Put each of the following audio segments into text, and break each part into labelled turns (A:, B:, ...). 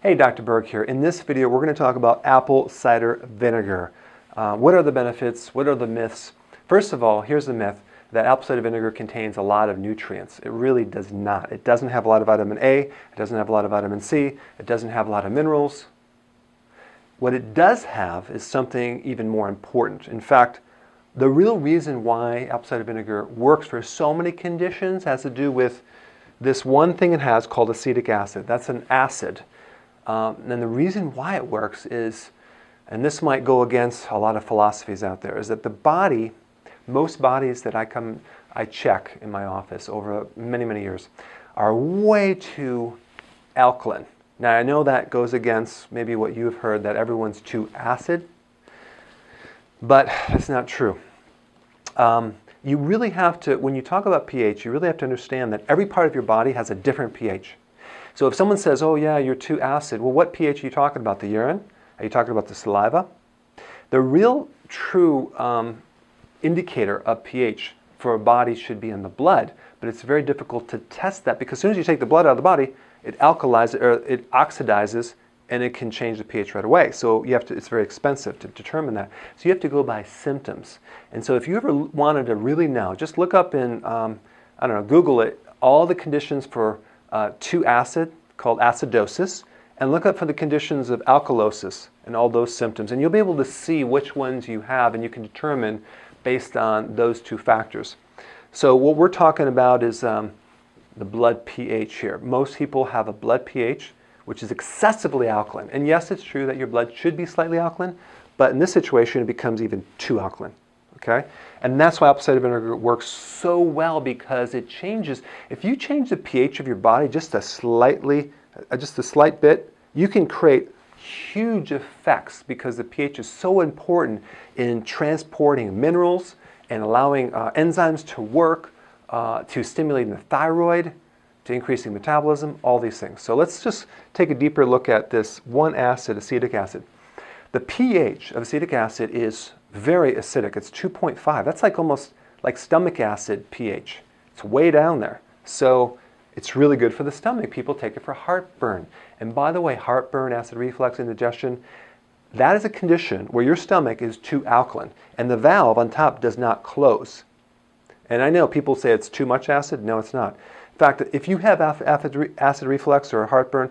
A: Hey, Dr. Berg here. In this video, we're going to talk about apple cider vinegar. What are the benefits? What are the myths? First of all, here's the myth that apple cider vinegar contains a lot of nutrients. It really does not. It doesn't have a lot of vitamin A. It doesn't have a lot of vitamin C. It doesn't have a lot of minerals. What it does have is something even more important. In fact, the real reason why apple cider vinegar works for so many conditions has to do with this one thing it has called acetic acid. That's an acid. And the reason why it works is, and this might go against a lot of philosophies out there, is that the body, most bodies that I check in my office over many, many years, are way too alkaline. Now I know that goes against maybe what you've heard, that everyone's too acid, but that's not true. You really have to, when you talk about pH, you really have to understand that every part of your body has a different pH. So if someone says, oh yeah, you're too acid, well, what pH are you talking about? The urine? Are you talking about the saliva? The real true indicator of pH for a body should be in the blood, but it's very difficult to test that because as soon as you take the blood out of the body, it alkalizes or it oxidizes and it can change the pH right away. So you have to, it's very expensive to determine that. So you have to go by symptoms. And so if you ever wanted to really know, just look up in, I don't know, Google it, all the conditions for too acid, called acidosis, and look up for the conditions of alkalosis and all those symptoms. And you'll be able to see which ones you have, and you can determine based on those two factors. So what we're talking about is the blood pH here. Most people have a blood pH which is excessively alkaline. And yes, it's true that your blood should be slightly alkaline, but in this situation it becomes even too alkaline. Okay? And that's why apple cider vinegar works so well, because it changes. If you change the pH of your body just a slight bit, you can create huge effects because the pH is so important in transporting minerals and allowing enzymes to work, to stimulating the thyroid, to increasing metabolism, all these things. So let's just take a deeper look at this one acid, acetic acid. The pH of acetic acid is very acidic. It's 2.5. That's like almost like stomach acid pH. It's way down there. So it's really good for the stomach. People take it for heartburn. And by the way, heartburn, acid reflux, indigestion, that is a condition where your stomach is too alkaline and the valve on top does not close. And I know people say it's too much acid. No, it's not. In fact, if you have acid reflux or heartburn,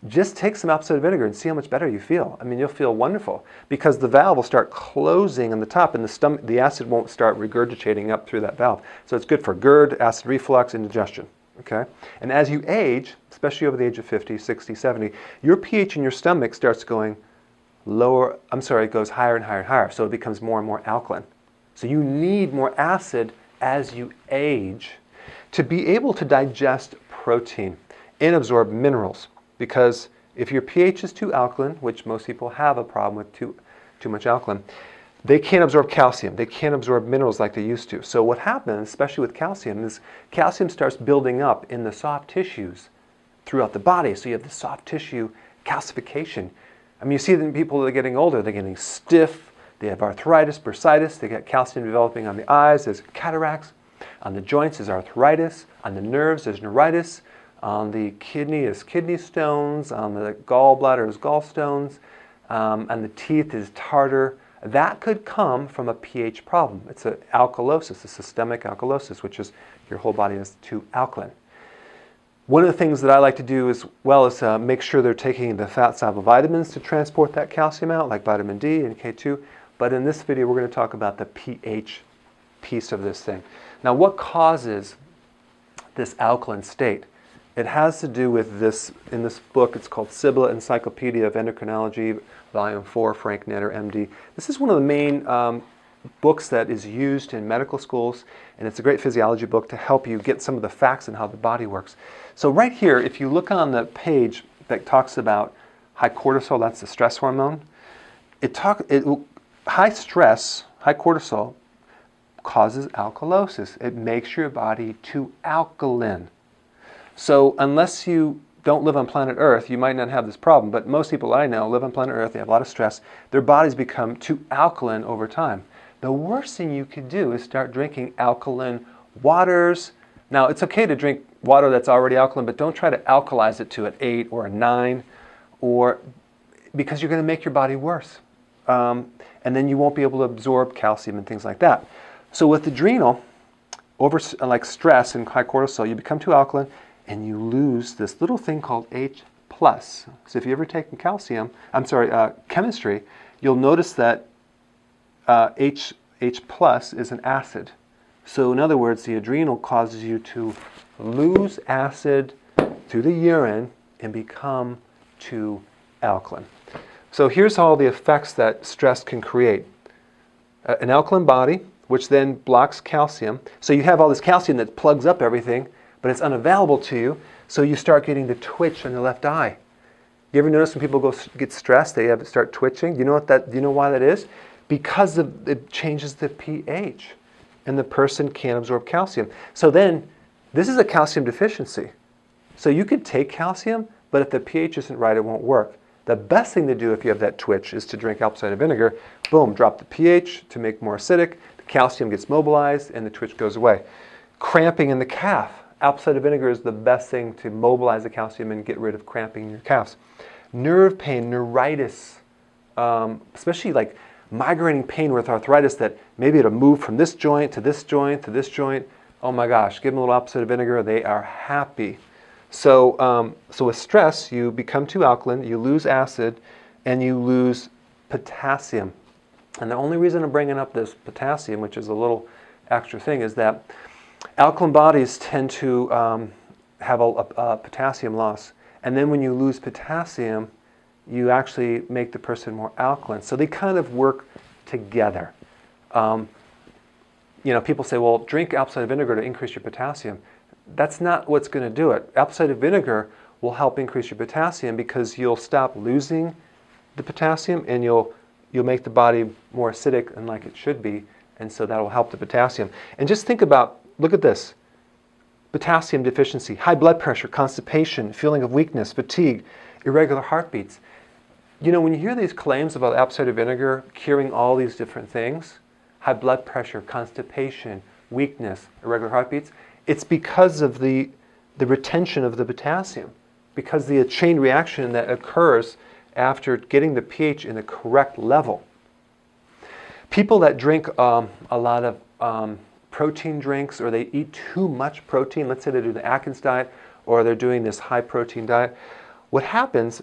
A: just take some apple cider vinegar and see how much better you feel. I mean, you'll feel wonderful because the valve will start closing on the top and the acid won't start regurgitating up through that valve. So it's good for GERD, acid reflux, indigestion. Okay? And as you age, especially over the age of 50, 60, 70, your pH in your stomach starts going lower, it goes higher and higher and higher. So it becomes more and more alkaline. So you need more acid as you age to be able to digest protein and absorb minerals. Because if your pH is too alkaline, which most people have a problem with too much alkaline, they can't absorb calcium. They can't absorb minerals like they used to. So what happens, especially with calcium, is calcium starts building up in the soft tissues throughout the body. So you have the soft tissue calcification. I mean, you see that in people that are getting older, they're getting stiff, they have arthritis, bursitis, they get calcium developing on the eyes, there's cataracts. On the joints is arthritis, on the nerves there's neuritis, on the kidney is kidney stones, on the gallbladder is gallstones, and the teeth is tartar. That could come from a pH problem. It's an alkalosis, a systemic alkalosis, which is your whole body is too alkaline. One of the things that I like to do as well is make sure they're taking the fat-soluble vitamins to transport that calcium out, like vitamin D and K2. But in this video, we're going to talk about the pH piece of this thing. Now, what causes this alkaline state? It has to do with this, in this book, it's called Sibylla Encyclopedia of Endocrinology, Volume 4, Frank Netter, MD. This is one of the main books that is used in medical schools, and it's a great physiology book to help you get some of the facts on how the body works. So right here, if you look on the page that talks about high cortisol, that's the stress hormone, high stress, high cortisol, causes alkalosis. It makes your body too alkaline. So unless you don't live on planet Earth, you might not have this problem, but most people I know live on planet Earth, they have a lot of stress, their bodies become too alkaline over time. The worst thing you could do is start drinking alkaline waters. Now, it's okay to drink water that's already alkaline, but don't try to alkalize it to an 8 or a 9 or because you're going to make your body worse. And then you won't be able to absorb calcium and things like that. So with adrenal, like stress and high cortisol, you become too alkaline and you lose this little thing called H+. So if you ever taken chemistry, you'll notice that H+ is an acid. So in other words, the adrenal causes you to lose acid through the urine and become too alkaline. So here's all the effects that stress can create. An alkaline body, which then blocks calcium. So you have all this calcium that plugs up everything, but it's unavailable to you, so you start getting the twitch on the left eye. You ever notice when people get stressed, they start twitching? Do you know why that is? Because it changes the pH, and the person can't absorb calcium. So then, this is a calcium deficiency. So you could take calcium, but if the pH isn't right, it won't work. The best thing to do if you have that twitch is to drink apple cider vinegar. Boom, drop the pH to make more acidic. The calcium gets mobilized and the twitch goes away. Cramping in the calf. Apple cider vinegar is the best thing to mobilize the calcium and get rid of cramping in your calves. Nerve pain, neuritis, especially like migrating pain with arthritis that maybe it'll move from this joint to this joint to this joint. Oh my gosh, give them a little apple cider vinegar, they are happy. So with stress, you become too alkaline, you lose acid, and you lose potassium. And the only reason I'm bringing up this potassium, which is a little extra thing, is that alkaline bodies tend to have a potassium loss. And then when you lose potassium, you actually make the person more alkaline. So they kind of work together. People say, well, drink apple cider vinegar to increase your potassium. That's not what's going to do it. Apple cider vinegar will help increase your potassium because you'll stop losing the potassium and you'll make the body more acidic and like it should be, and so that will help the potassium. And just think about, look at this, potassium deficiency, high blood pressure, constipation, feeling of weakness, fatigue, irregular heartbeats. When you hear these claims about apple cider vinegar curing all these different things, high blood pressure, constipation, weakness, irregular heartbeats, it's because of the retention of the potassium, because the chain reaction that occurs after getting the pH in the correct level. People that drink a lot of protein drinks, or they eat too much protein, let's say they do the Atkins diet, or they're doing this high protein diet, what happens,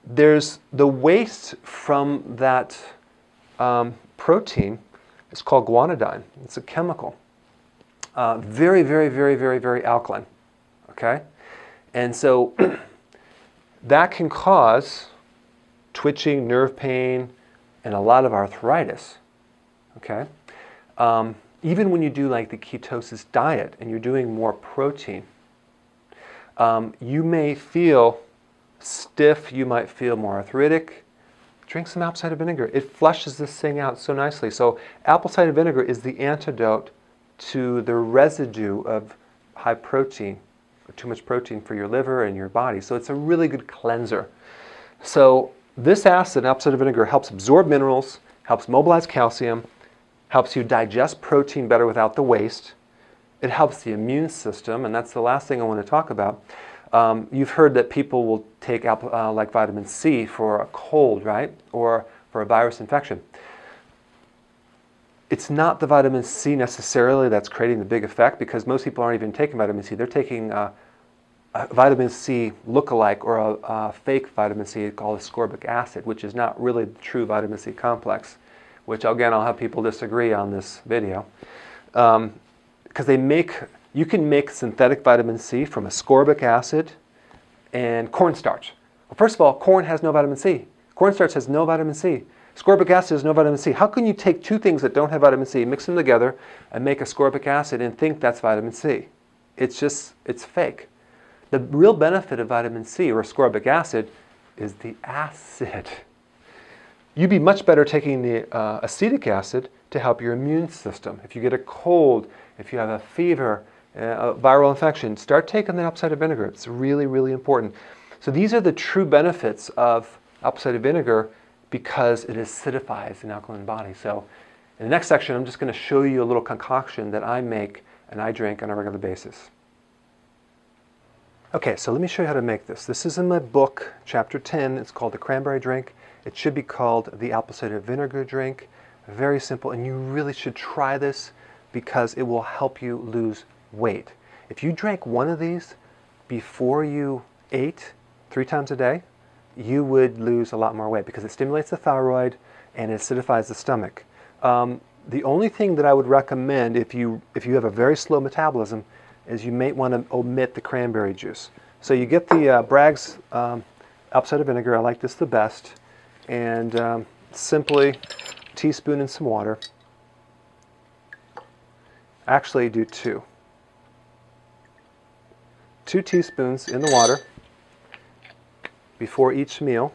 A: there's the waste from that protein. It's called guanidine. It's a chemical. Very, very, very, very, very alkaline. Okay? And so that can cause twitching, nerve pain, and a lot of arthritis. Okay? Even when you do like the ketosis diet and you're doing more protein, you may feel stiff, you might feel more arthritic. Drink some apple cider vinegar. It flushes this thing out so nicely. So apple cider vinegar is the antidote to the residue of high protein, or too much protein for your liver and your body. So it's a really good cleanser. So this acid, apple cider vinegar, helps absorb minerals, helps mobilize calcium, helps you digest protein better without the waste. It helps the immune system, and that's the last thing I want to talk about. You've heard that people will take like vitamin C for a cold, right? Or for a virus infection. It's not the vitamin C necessarily that's creating the big effect, because most people aren't even taking vitamin C. They're taking a vitamin C lookalike, or a fake vitamin C called ascorbic acid, which is not really the true vitamin C complex, which again I'll have people disagree on this video. Because you can make synthetic vitamin C from ascorbic acid and cornstarch. Well, first of all, corn has no vitamin C. Cornstarch has no vitamin C. Ascorbic acid has no vitamin C. How can you take two things that don't have vitamin C, mix them together, and make ascorbic acid and think that's vitamin C? It's fake. The real benefit of vitamin C or ascorbic acid is the acid. You'd be much better taking the acetic acid to help your immune system. If you get a cold, if you have a fever, a viral infection, start taking the apple cider vinegar. It's really, really important. So these are the true benefits of apple cider vinegar, because it acidifies an alkaline body. So in the next section, I'm just going to show you a little concoction that I make and I drink on a regular basis. Okay, so let me show you how to make this. This is in my book, chapter 10. It's called the cranberry drink. It should be called the apple cider vinegar drink. Very simple, and you really should try this because it will help you lose weight. If you drank one of these before you ate 3 times a day, you would lose a lot more weight because it stimulates the thyroid and it acidifies the stomach. The only thing that I would recommend if you have a very slow metabolism is you may want to omit the cranberry juice. So you get the Bragg's apple cider vinegar. I like this the best. And simply a teaspoon and some water. Actually do 2. 2 teaspoons in the water before each meal.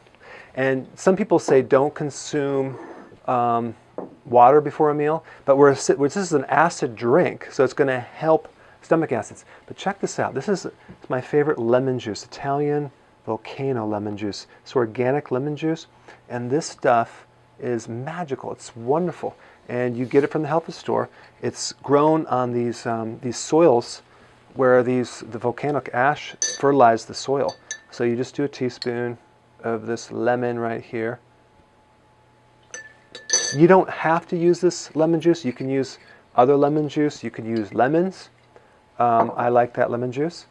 A: And some people say don't consume water before a meal, but this is an acid drink, so it's going to help stomach acids. But check this out. This is my favorite lemon juice, Italian volcano lemon juice. It's organic lemon juice, and this stuff is magical. It's wonderful, and you get it from the health food store. It's grown on these soils where the volcanic ash fertilized the soil. So you just do a teaspoon of this lemon right here. You don't have to use this lemon juice. You can use other lemon juice. You can use lemons. I like that lemon juice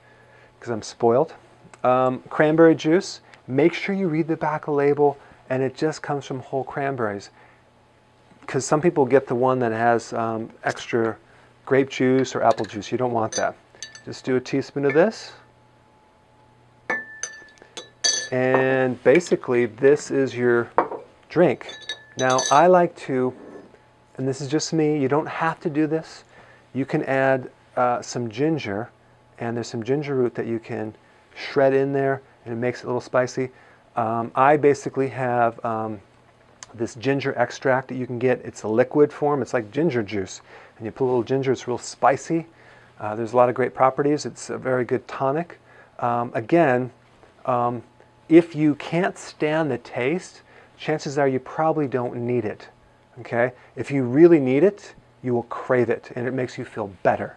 A: because I'm spoiled. Cranberry juice. Make sure you read the back of the label, and it just comes from whole cranberries. Because some people get the one that has extra grape juice or apple juice. You don't want that. Just do a teaspoon of this. And basically, this is your drink. Now, I like to, and this is just me, you don't have to do this. You can add some ginger, and there's some ginger root that you can shred in there, and it makes it a little spicy. I basically have this ginger extract that you can get. It's a liquid form. It's like ginger juice. And you put a little ginger, it's real spicy. There's a lot of great properties. It's a very good tonic. Again, if you can't stand the taste, chances are you probably don't need it. Okay? If you really need it, you will crave it, and it makes you feel better.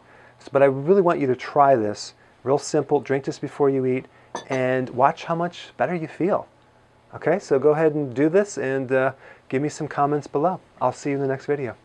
A: But I really want you to try this. Real simple. Drink this before you eat, and watch how much better you feel. Okay? So go ahead and do this, and give me some comments below. I'll see you in the next video.